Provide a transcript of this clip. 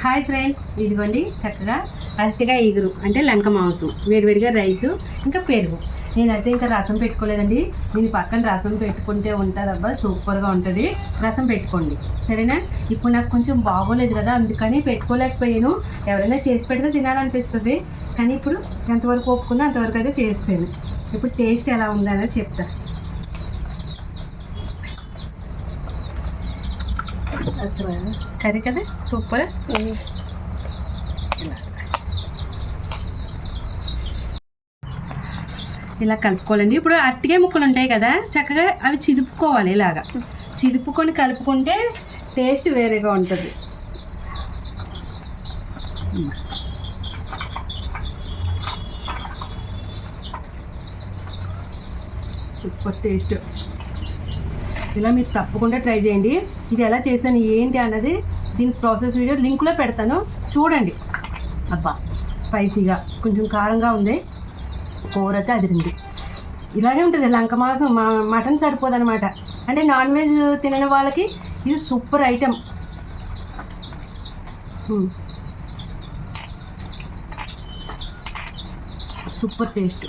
Hi friends, ఇదిగోండి చక్కగా అరటిగా ఎగురు అంటే లంక మాంసం, వేడివేడిగా రైసు, ఇంకా పెరుగు. నేనైతే ఇంకా రసం పెట్టుకోలేదండి. దీని పక్కన రసం పెట్టుకుంటే ఉంటుంది అబ్బా, సూపర్గా ఉంటుంది. రసం పెట్టుకోండి సరేనా. ఇప్పుడు నాకు కొంచెం బాగోలేదు కదా, అందుకని పెట్టుకోలేకపోయాను. ఎవరైనా చేసి పెడితే తినాలనిపిస్తుంది, కానీ ఇప్పుడు ఎంతవరకు ఒప్పుకుందో అంతవరకు అయితే చేస్తాను. ఇప్పుడు టేస్ట్ ఎలా ఉందనేది చెప్తా. అసలు కర్రీ కదా సూపర్. ఇలా కలుపుకోవాలండి. ఇప్పుడు అరటికాయ ముక్కలు ఉంటాయి కదా, చక్కగా అవి చిదుపుకోవాలి. ఇలాగా చిదుపుకొని కలుపుకుంటే టేస్ట్ వేరేగా ఉంటుంది. Super taste. ఇలా మీరు తప్పకుండా ట్రై చేయండి. ఇది ఎలా చేశాను ఏంటి అన్నది దీని ప్రాసెస్ వీడియో లింక్లో పెడతాను, చూడండి. అబ్బా స్పైసీగా కొంచెం కారంగా ఉంది, కూర అయితే అదిరింది. ఇలాగే ఉంటుంది లంక మాంసం. మటన్ సరిపోదు అనమాట. అంటే నాన్ వెజ్ తినని వాళ్ళకి ఇది సూపర్ ఐటెం. Super taste.